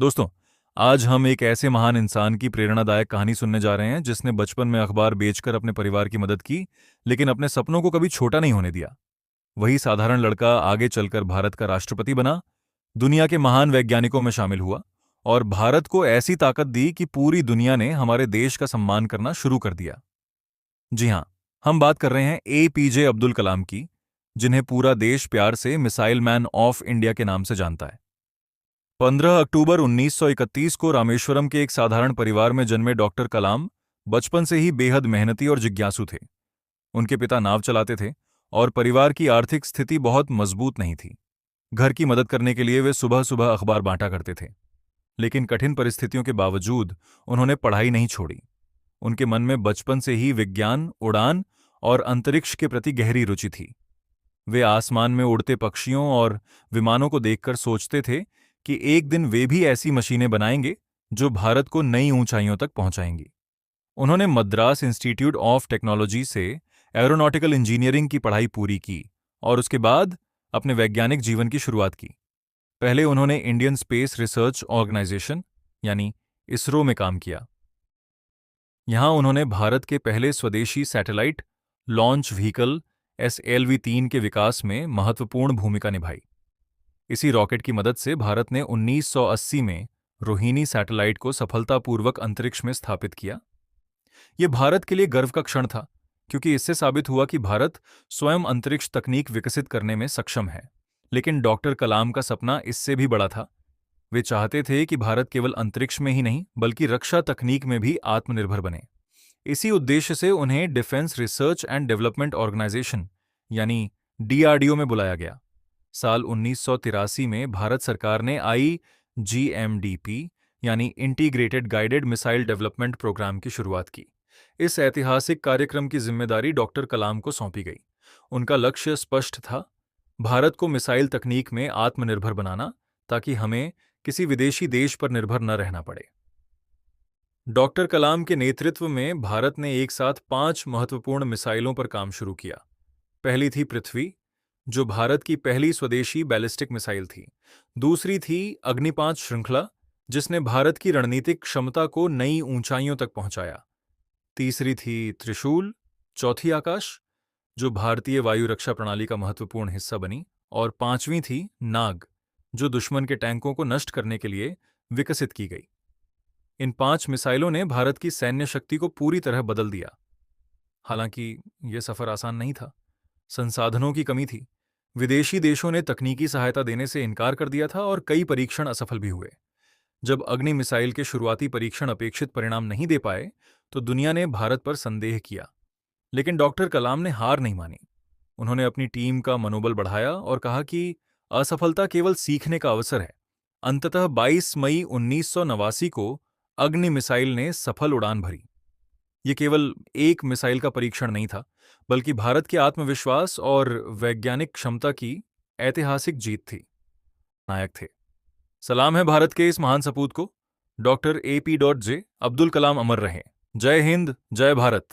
दोस्तों, आज हम एक ऐसे महान इंसान की प्रेरणादायक कहानी सुनने जा रहे हैं जिसने बचपन में अखबार बेचकर अपने परिवार की मदद की, लेकिन अपने सपनों को कभी छोटा नहीं होने दिया। वही साधारण लड़का आगे चलकर भारत का राष्ट्रपति बना, दुनिया के महान वैज्ञानिकों में शामिल हुआ और भारत को ऐसी ताकत दी कि पूरी दुनिया ने हमारे देश का सम्मान करना शुरू कर दिया। जी हां, हम बात कर रहे हैं एपीजे अब्दुल कलाम की, जिन्हें पूरा देश प्यार से मिसाइल मैन ऑफ इंडिया के नाम से जानता है। 15 अक्टूबर 1931 को रामेश्वरम के एक साधारण परिवार में जन्मे डॉक्टर कलाम बचपन से ही बेहद मेहनती और जिज्ञासु थे। उनके पिता नाव चलाते थे और परिवार की आर्थिक स्थिति बहुत मजबूत नहीं थी। घर की मदद करने के लिए वे सुबह सुबह अखबार बांटा करते थे। लेकिन कठिन परिस्थितियों के बावजूद उन्होंने पढ़ाई नहीं छोड़ी। उनके मन में बचपन से ही विज्ञान, उड़ान और अंतरिक्ष के प्रति गहरी रुचि थी। वे आसमान में उड़ते पक्षियों और विमानों को देखकर सोचते थे कि एक दिन वे भी ऐसी मशीनें बनाएंगे जो भारत को नई ऊंचाइयों तक पहुंचाएंगी। उन्होंने मद्रास इंस्टीट्यूट ऑफ टेक्नोलॉजी से एरोनॉटिकल इंजीनियरिंग की पढ़ाई पूरी की और उसके बाद अपने वैज्ञानिक जीवन की शुरुआत की। पहले उन्होंने इंडियन स्पेस रिसर्च ऑर्गेनाइजेशन यानी इसरो में काम किया। यहां उन्होंने भारत के पहले स्वदेशी सैटेलाइट लॉन्च व्हीकल SLV-3 के विकास में महत्वपूर्ण भूमिका निभाई। इसी रॉकेट की मदद से भारत ने 1980 में रोहिणी सैटेलाइट को सफलतापूर्वक अंतरिक्ष में स्थापित किया। यह भारत के लिए गर्व का क्षण था, क्योंकि इससे साबित हुआ कि भारत स्वयं अंतरिक्ष तकनीक विकसित करने में सक्षम है। लेकिन डॉक्टर कलाम का सपना इससे भी बड़ा था। वे चाहते थे कि भारत केवल अंतरिक्ष में ही नहीं, बल्कि रक्षा तकनीक में भी आत्मनिर्भर बने। इसी उद्देश्य से उन्हें defence research and development organisation यानी DRDO में बुलाया गया। साल 1983 में भारत सरकार ने IGMDP यानी integrated guided missile development programme की शुरुआत की। इस ऐतिहासिक कार्यक्रम की जिम्मेदारी डॉक्टर कलाम को सौंपी गई। उनका लक्ष्य स्पष्ट था, भारत को मिसाइल तकनीक में आत्मनिर्भर बनाना, ताकि हमें किसी विदेशी देश पर निर्भर न रहना पड़े। डॉक्टर कलाम के नेतृत्व में भारत ने एक साथ 5 महत्वपूर्ण मिसाइलों पर काम शुरू किया। पहली थी पृथ्वी, जो भारत की पहली स्वदेशी बैलिस्टिक मिसाइल थी। दूसरी थी अग्नि-5 श्रृंखला, जिसने भारत की रणनीतिक क्षमता को नई ऊंचाइयों तक पहुंचाया। तीसरी थी त्रिशूल, चौथी आकाश, जो भारतीय वायु रक्षा प्रणाली का महत्वपूर्ण हिस्सा बनी। और पांचवी थी नाग, जो दुश्मन के टैंकों को नष्ट करने के लिए विकसित की गई। इन 5 मिसाइलों ने भारत की सैन्य शक्ति को पूरी तरह बदल दिया। हालांकि यह सफर आसान नहीं था। संसाधनों की कमी थी। विदेशी देशों ने तकनीकी सहायता देने से इनकार कर दिया था और कई परीक्षण असफल भी हुए। जब अग्नि मिसाइल के शुरुआती परीक्षण अपेक्षित परिणाम नहीं दे पाए, तो दुनिया ने भारत पर संदेह किया। लेकिन डॉक्टर कलाम ने हार नहीं मानी। उन्होंने अपनी टीम का मनोबल बढ़ाया और कहा कि असफलता केवल सीखने का अवसर है। अंततः 22 मई 1989 को अग्नि मिसाइल ने सफल उड़ान भरी। ये केवल एक मिसाइल का परीक्षण नहीं था, बल्कि भारत के आत्मविश्वास और वैज्ञानिक क्षमता की ऐतिहासिक जीत थी। नायक थे। सलाम है भारत के इस महान सपूत को। Doctor AP.J. अब्दुल कलाम अमर रहे। जय हिंद, जय भारत।